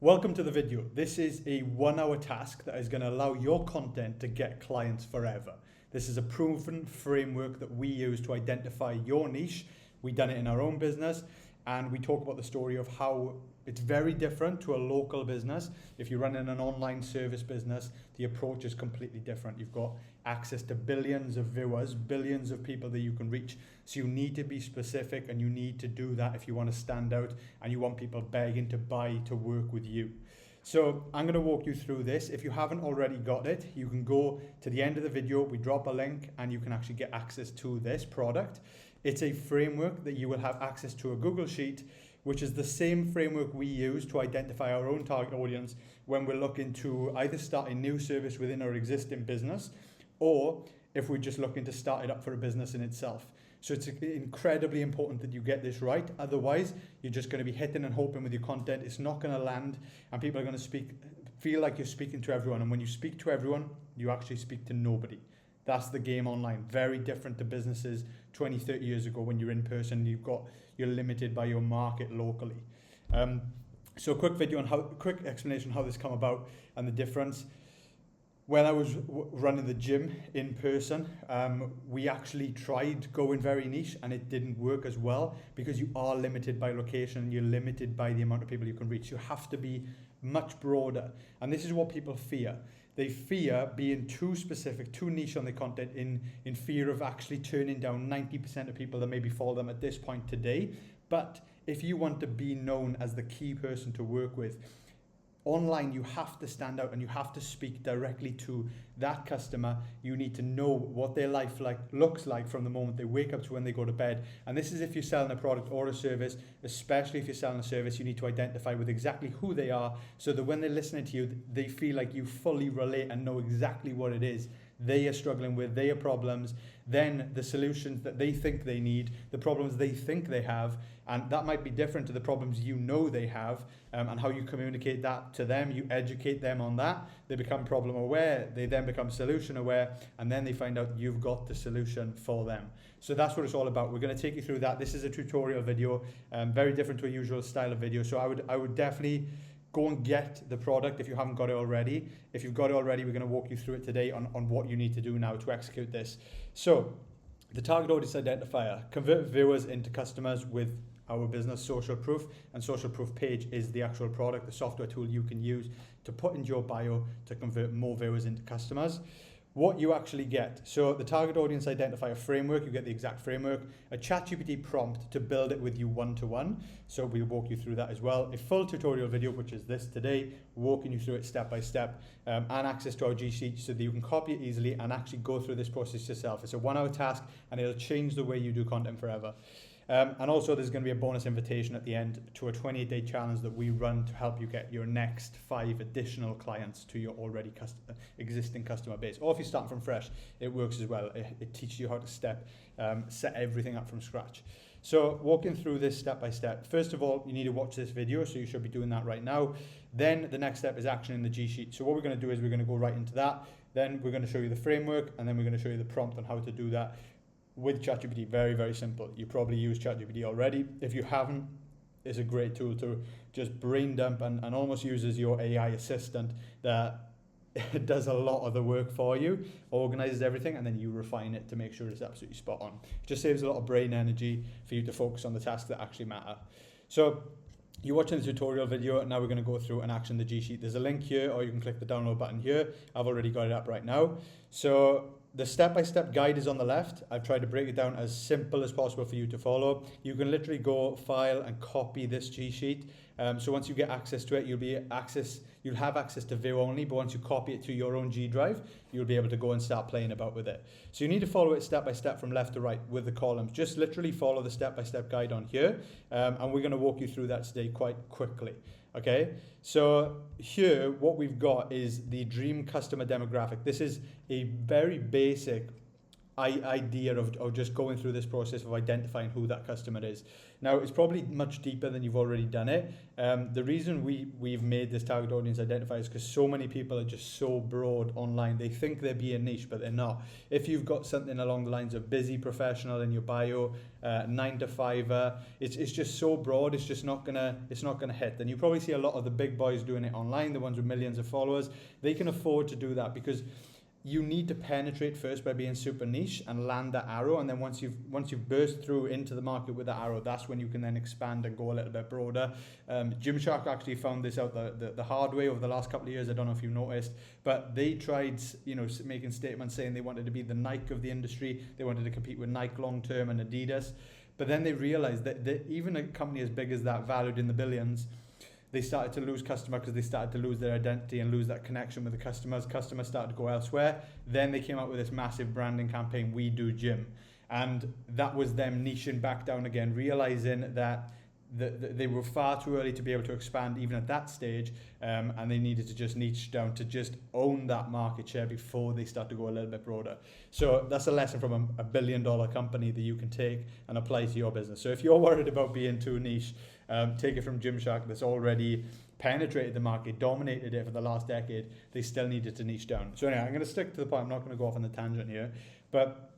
Welcome to the video. This is a 1-hour task that is going to allow your content to get clients forever. This is a proven framework that we use to identify your niche. We've done it in our own business, and we talk about the story of how it's very different to a local business. If you're running an online service business, the approach is completely different. You've got access to billions of viewers, billions of people that you can reach. So you need to be specific, and you need to do that if you want to stand out and you want people begging to buy to work with you. So I'm going to walk you through this. If you haven't already got it, you can go to the end of the video. We drop a link and you can actually get access to this product. It's a framework that you will have access to a Google Sheet, which is the same framework we use to identify our own target audience when we're looking to either start a new service within our existing business, or if we're just looking to start it up for a business in itself. So it's incredibly important that you get this right. Otherwise, you're just going to be hitting and hoping with your content. It's not going to land, and people are going to feel like you're speaking to everyone. And when you speak to everyone, you actually speak to nobody. That's the game online. Very different to businesses 20, 30 years ago when you're in person. You're limited by your market locally. So a quick explanation how this come about and the difference. When I was running the gym in person, we actually tried going very niche, and it didn't work as well because you are limited by location. You're limited by the amount of people you can reach. You have to be much broader. And this is what people fear. They fear being too specific, too niche on their content in fear of actually turning down 90% of people that maybe follow them at this point today. But if you want to be known as the key person to work with, online, you have to stand out and you have to speak directly to that customer. You need to know what their life looks like from the moment they wake up to when they go to bed. And this is if you're selling a product or a service, especially if you're selling a service, you need to identify with exactly who they are so that when they're listening to you, they feel like you fully relate and know exactly what it is they are struggling with, their problems, then the solutions that they think they need, the problems they think they have, and that might be different to the problems you know they have, and how you communicate that to them. You educate them on that, they become problem aware, they then become solution aware, and then they find out you've got the solution for them. So that's what it's all about. We're going to take you through that. This is a tutorial video, very different to a usual style of video, so I would definitely go and get the product if you haven't got it already. If you've got it already, we're going to walk you through it today on what you need to do now to execute this. So the target audience identifier, convert viewers into customers with our business Social Proof, and SocialProofPage is the actual product, the software tool you can use to put into your bio to convert more viewers into customers. What you actually get, so the target audience identifier framework, you get the exact framework, a ChatGPT prompt to build it with you one-to-one, so we'll walk you through that as well, a full tutorial video, which is this today, walking you through it step by step, and access to our G Sheet so that you can copy it easily and actually go through this process yourself. It's a 1-hour task, and it'll change the way you do content forever. And also there's going to be a bonus invitation at the end to a 28-day challenge that we run to help you get your next 5 additional clients to your already existing customer base. Or if you start from fresh, it works as well. It teaches you how to set everything up from scratch. So walking through this step by step, first of all, you need to watch this video, so you should be doing that right now. Then the next step is action in the G Sheet. So what we're going to do is we're going to go right into that. Then we're going to show you the framework, and then we're going to show you the prompt on how to do that with ChatGPT. Very, very simple. You probably use ChatGPT already. If you haven't, it's a great tool to just brain dump and almost uses your AI assistant that does a lot of the work for you, organizes everything, and then you refine it to make sure it's absolutely spot on. It just saves a lot of brain energy for you to focus on the tasks that actually matter. So you're watching the tutorial video, and now we're going to go through and action the G Sheet. There's a link here, or you can click the download button here. I've already got it up right now. So the step-by-step guide is on the left. I've tried to break it down as simple as possible for you to follow. You can literally go file and copy this G Sheet. So once you get access to it, you'll have access to view only, but once you copy it to your own G drive, you'll be able to go and start playing about with it. So you need to follow it step by step from left to right with the columns. Just literally follow the step-by-step guide on here, and we're going to walk you through that today quite quickly. Okay, so here what we've got is the dream customer demographic. This is a very basic idea of just going through this process of identifying who that customer is. Now, it's probably much deeper than you've already done it. The reason we've made this target audience identifier is because so many people are just so broad online. They think they're being niche, but they're not. If you've got something along the lines of busy professional in your bio, 9 to 5, it's just so broad. It's just not gonna hit. Then you probably see a lot of the big boys doing it online, the ones with millions of followers. They can afford to do that because you need to penetrate first by being super niche and land that arrow, and then once you've burst through into the market with that arrow, that's when you can then expand and go a little bit broader. Gymshark actually found this out the hard way over the last couple of years. I don't know if you've noticed, but they tried making statements saying they wanted to be the Nike of the industry. They wanted to compete with Nike long term and Adidas, but then they realized that even a company as big as that, valued in the billions, they started to lose customer because they started to lose their identity and lose that connection with the customers. Customers started to go elsewhere. Then they came out with this massive branding campaign, We Do Gym. And that was them niching back down again, realizing that they were far too early to be able to expand even at that stage, and they needed to just niche down to just own that market share before they start to go a little bit broader. So that's a lesson from a $1 billion company that you can take and apply to your business. So if you're worried about being too niche, take it from Gymshark that's already penetrated the market, dominated it for the last decade. They still needed to niche down. So anyway, I'm going to stick to the point. I'm not going to go off on the tangent here, but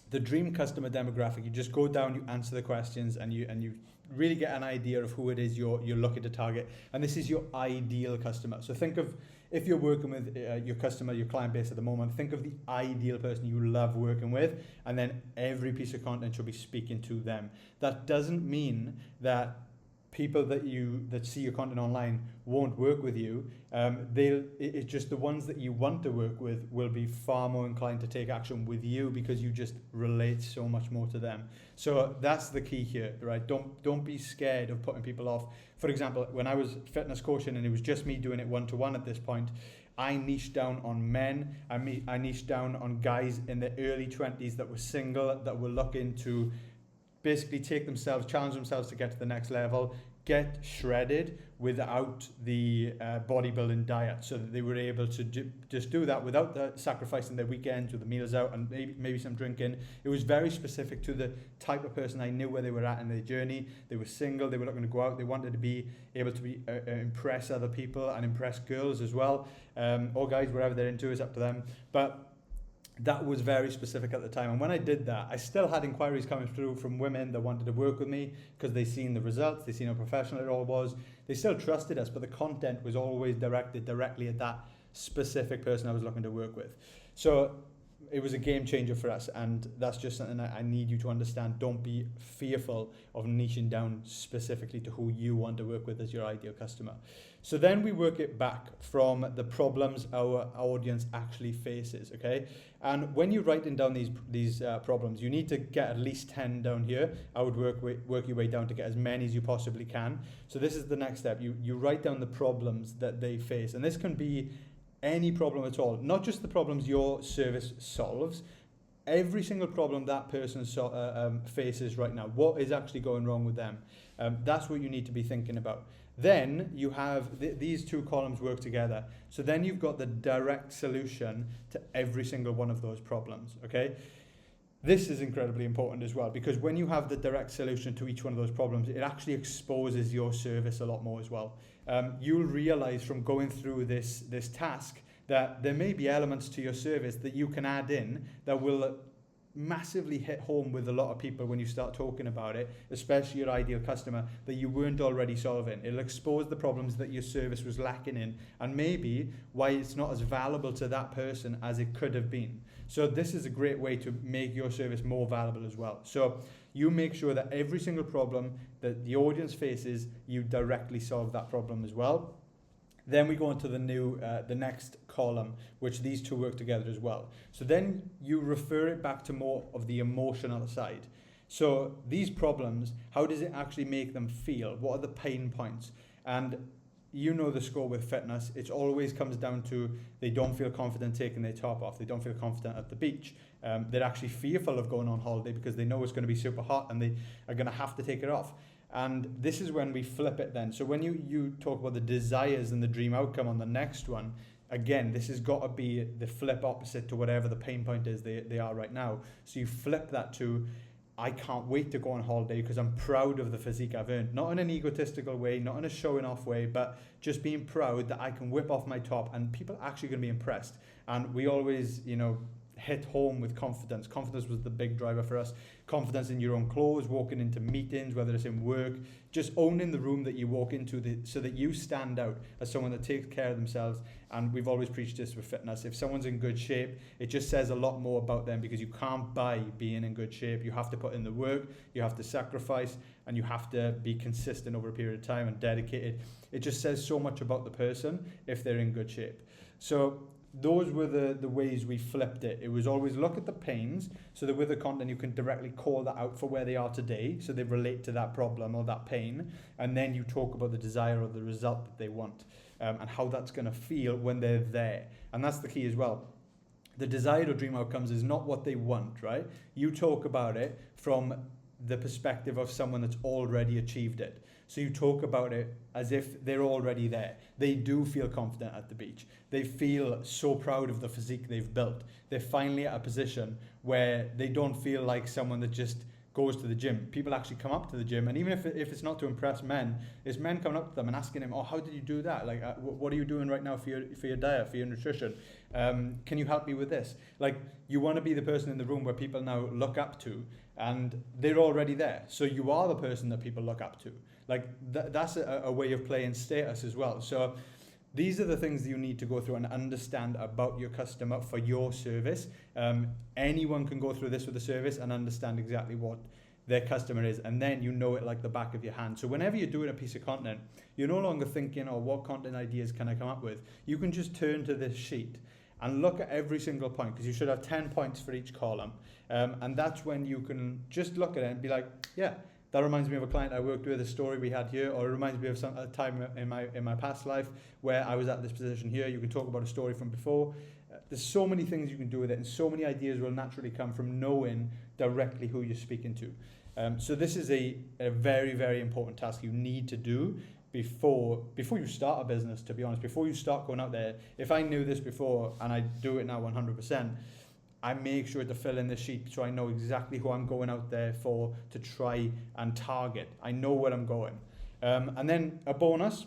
the dream customer demographic, you just go down, you answer the questions, and you really get an idea of who it is you're looking to target. And this is your ideal customer. So think of, if you're working with your customer, your client base at the moment, think of the ideal person you love working with, and then every piece of content should be speaking to them. That doesn't mean that people that see your content online won't work with you. It's just the ones that you want to work with will be far more inclined to take action with you because you just relate so much more to them. So that's the key here, right? Don't be scared of putting people off. For example, when I was fitness coaching and it was just me doing it one-to-one at this point, I niched down on men. I niched down on guys in their early 20s that were single, that were looking to basically challenge themselves to get to the next level, get shredded without the bodybuilding diet, so that they were able to just do that without sacrificing their weekends with the meals out and maybe some drinking. It was very specific to the type of person I knew where they were at in their journey. They were single, they were looking to go out, they wanted to be able to impress other people and impress girls as well, or guys, whatever they're into is up to them. But that was very specific at the time. And when I did that, I still had inquiries coming through from women that wanted to work with me because they seen the results, they seen how professional it all was. They still trusted us, but the content was always directed directly at that specific person I was looking to work with. So it was a game changer for us, and that's just something I need you to understand. Don't be fearful of niching down specifically to who you want to work with as your ideal customer. So then we work it back from the problems our audience actually faces, okay? And when you're writing down these problems, you need to get at least 10 down here. I would work your way down to get as many as you possibly can. So this is the next step. You write down the problems that they face, and this can be any problem at all, not just the problems your service solves. Every single problem that person faces right now, what is actually going wrong with them? That's what you need to be thinking about. Then you have these two columns work together. So then you've got the direct solution to every single one of those problems, okay? This is incredibly important as well, because when you have the direct solution to each one of those problems, it actually exposes your service a lot more as well. You'll realize from going through this task that there may be elements to your service that you can add in that will massively hit home with a lot of people when you start talking about it, especially your ideal customer, that you weren't already solving. It'll expose the problems that your service was lacking in, and maybe why it's not as valuable to that person as it could have been. So this is a great way to make your service more valuable as well. So you make sure that every single problem that the audience faces, you directly solve that problem as well. Then we go into the next column, which these two work together as well. So then you refer it back to more of the emotional side. So these problems, how does it actually make them feel? What are the pain points? And you know the score with fitness, it always comes down to they don't feel confident taking their top off. They don't feel confident at the beach. They're actually fearful of going on holiday because they know it's going to be super hot and they are going to have to take it off. And this is when we flip it then. So when you talk about the desires and the dream outcome on the next one, again, this has got to be the flip opposite to whatever the pain point is they are right now. So you flip that to, I can't wait to go on holiday because I'm proud of the physique I've earned. Not in an egotistical way, not in a showing off way, but just being proud that I can whip off my top and people are actually going to be impressed. And we always, hit home with confidence. Confidence was the big driver for us. Confidence in your own clothes, walking into meetings, whether it's in work, just owning the room that you walk into so that you stand out as someone that takes care of themselves. And we've always preached this with fitness. If someone's in good shape, it just says a lot more about them, because you can't buy being in good shape. You have to put in the work, you have to sacrifice, and you have to be consistent over a period of time and dedicated. It just says so much about the person if they're in good shape. So those were the ways we flipped it. It was always look at the pains, so that with the content you can directly call that out for where they are today, so they relate to that problem or that pain, and then you talk about the desire or the result that they want, and how that's going to feel when they're there. And that's the key as well. The desired or dream outcomes is not what they want, right? You talk about it from the perspective of someone that's already achieved it. So you talk about it as if they're already there. They do feel confident at the beach. They feel so proud of the physique they've built. They're finally at a position where they don't feel like someone that just goes to the gym. People actually come up to the gym, and even if it's not to impress men, it's men coming up to them and asking them, oh, how did you do that? Like, what are you doing right now for your diet, for your nutrition? Can you help me with this? Like, you want to be the person in the room where people now look up to, and they're already there. So you are the person that people look up to. Like, that's a way of playing status as well. So these are the things that you need to go through and understand about your customer for your service. Anyone can go through this with a service and understand exactly what their customer is, and then you know it like the back of your hand. So whenever you're doing a piece of content, you're no longer thinking, oh, what content ideas can I come up with? You can just turn to this sheet and look at every single point, because you should have 10 points for each column. And that's when you can just look at it and be like, yeah, that reminds me of a client I worked with, a story we had here, or it reminds me of a time in my past life where I was at this position here. You can talk about a story from before. There's so many things you can do with it, and so many ideas will naturally come from knowing directly who you're speaking to. So this is a very, very important task you need to do before you start a business, to be honest, before you start going out there. If I knew this before, and I do it now 100%, I make sure to fill in the sheet so I know exactly who I'm going out there for to try and target. I know where I'm going. And then a bonus,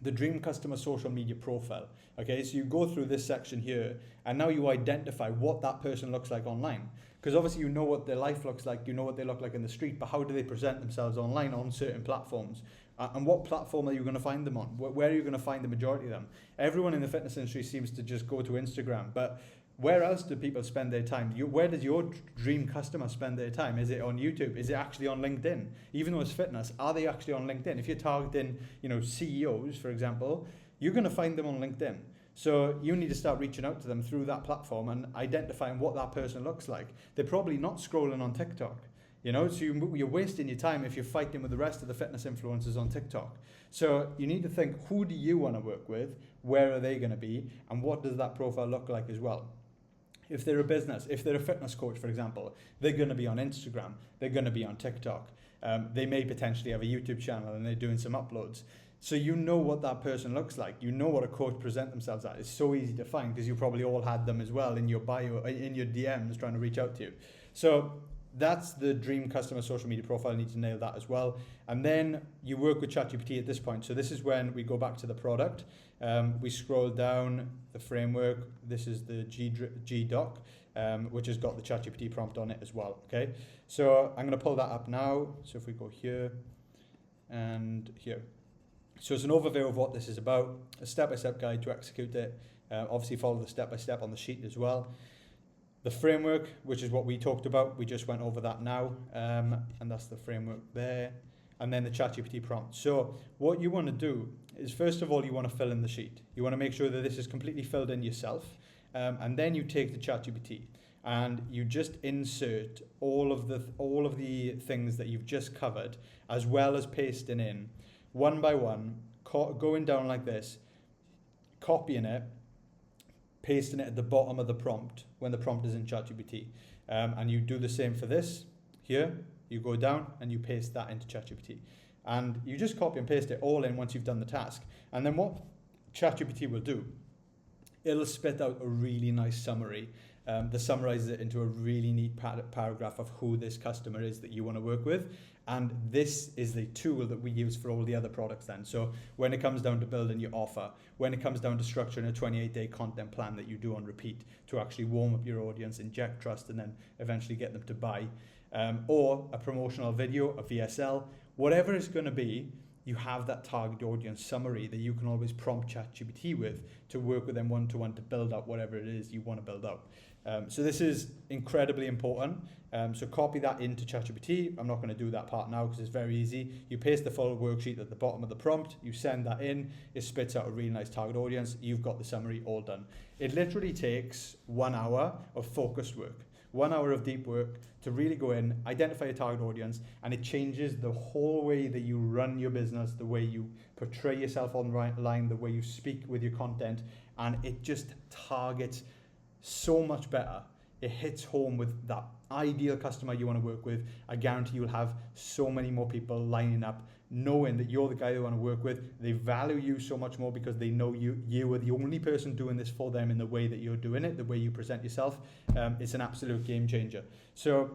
the dream customer social media profile. Okay, so you go through this section here, and now you identify what that person looks like online. Because obviously you know what their life looks like, you know what they look like in the street, but how do they present themselves online on certain platforms? And what platform are you going to find them on? Where are you going to find the majority of them? Everyone in the fitness industry seems to just go to Instagram, but where else do people spend their time? Where does your dream customer spend their time? Is it on YouTube? Is it actually on LinkedIn? Even though it's fitness, are they actually on LinkedIn? If you're targeting, CEOs, for example, you're going to find them on LinkedIn. So you need to start reaching out to them through that platform and identifying what that person looks like. They're probably not scrolling on TikTok, so you're wasting your time if you're fighting with the rest of the fitness influencers on TikTok. So you need to think, who do you want to work with? Where are they going to be? And what does that profile look like as well? If they're a business, if they're a fitness coach, for example, they're going to be on Instagram, they're going to be on TikTok. They may potentially have a YouTube channel and they're doing some uploads. So you know what that person looks like. You know what a coach present themselves at. It's so easy to find because you probably all had them as well in your bio, in your DMs trying to reach out to you. So that's the dream customer social media profile. You need to nail that as well. And then you work with ChatGPT at this point. So this is when we go back to the product. We scroll down the framework. This is the GDoc, which has got the ChatGPT prompt on it as well. Okay, so I'm going to pull that up now. So if we go here and here. So it's an overview of what this is about, a step-by-step guide to execute it. Obviously follow the step-by-step on the sheet as well. The framework, which is what we talked about, we just went over that now, and that's the framework there. And then the ChatGPT prompt. So what you want to do is, first of all, you want to fill in the sheet. You want to make sure that this is completely filled in yourself, and then you take the ChatGPT and you just insert all of the things that you've just covered, as well as pasting in one by one, going down like this, copying it, pasting it at the bottom of the prompt when the prompt is in ChatGPT. And you do the same for this here. You go down and you paste that into ChatGPT. And you just copy and paste it all in once you've done the task. And then what ChatGPT will do it'll spit out a really nice summary that summarizes it into a really neat paragraph of who this customer is that you want to work with. And this is the tool that we use for all the other products then. So when it comes down to building your offer, when it comes down to structuring a 28-day content plan that you do on repeat to actually warm up your audience, inject trust, and then eventually get them to buy, or a promotional video, a VSL, whatever it's going to be, you have that target audience summary that you can always prompt ChatGPT with to work with them one-to-one to build up whatever it is you want to build out. So this is incredibly important. So copy that into ChatGPT. I'm not going to do that part now because it's very easy. You paste the full worksheet at the bottom of the prompt. You send that in. It spits out a really nice target audience. You've got the summary all done. It literally takes 1 hour of focused work, 1 hour of deep work to really go in, identify your target audience, and it changes the whole way that you run your business, the way you portray yourself online, the way you speak with your content, and it just targets so much better. It hits home with that ideal customer you want to work with. I guarantee you'll have so many more people lining up, knowing that you're the guy they want to work with. They value you so much more because they know you are the only person doing this for them in the way that you're doing it, the way you present yourself. It's an absolute game changer. So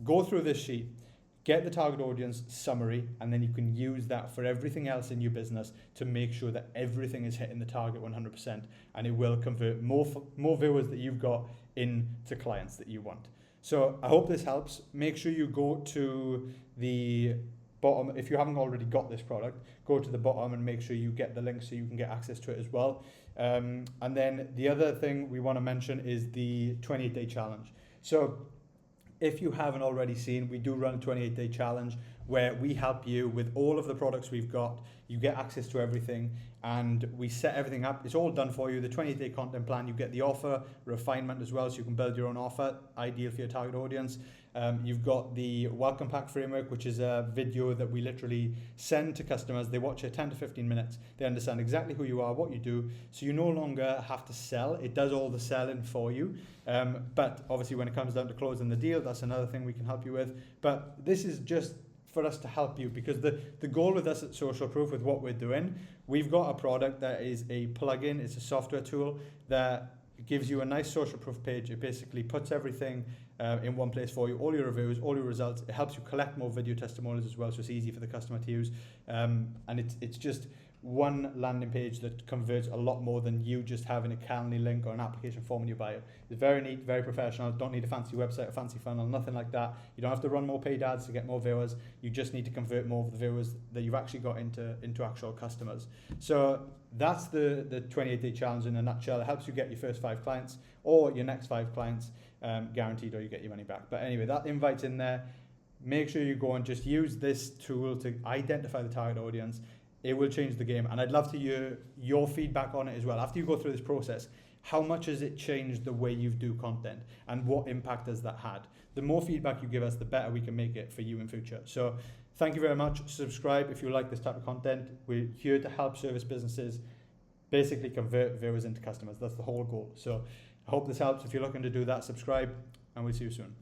go through this sheet, get the target audience summary, and then you can use that for everything else in your business to make sure that everything is hitting the target 100%, and it will convert more viewers that you've got into clients that you want. So I hope this helps. Make sure you go to the bottom. If you haven't already got this product, go to the bottom and make sure you get the link so you can get access to it as well. And then the other thing we want to mention is the 28-day challenge. So if you haven't already seen, we do run a 28-day challenge where we help you with all of the products we've got. You get access to everything and we set everything up. It's all done for you. The 28-day content plan, you get the offer refinement as well, so you can build your own offer, ideal for your target audience. You've got the welcome pack framework, which is a video that we literally send to customers. They watch it 10 to 15 minutes. They understand exactly who you are, what you do. So you no longer have to sell. It does all the selling for you. But obviously when it comes down to closing the deal, that's another thing we can help you with. But this is just for us to help you, because the goal with us at Social Proof, with what we're doing, we've got a product that is a plugin. It's a software tool that gives you a nice social proof page. It basically puts everything in one place for you, all your reviews, all your results. It helps you collect more video testimonials as well, so it's easy for the customer to use. And it's just one landing page that converts a lot more than you just having a Calendly link or an application form in your bio. It's very neat, very professional. Don't need a fancy website, a fancy funnel, nothing like that. You don't have to run more paid ads to get more viewers. You just need to convert more of the viewers that you've actually got into actual customers. So that's the 28-day challenge in a nutshell. It helps you get your first 5 clients or your next 5 clients guaranteed, or you get your money back. But anyway, that invite's in there. Make sure you go and just use this tool to identify the target audience. It will change the game, and I'd love to hear your feedback on it as well. After you go through this process, how much has it changed the way you do content, and what impact has that had? The more feedback you give us, the better we can make it for you in future. So thank you very much. Subscribe if you like this type of content. We're here to help service businesses basically convert viewers into customers. That's the whole goal. So I hope this helps. If you're looking to do that, subscribe, and we'll see you soon. Thank you.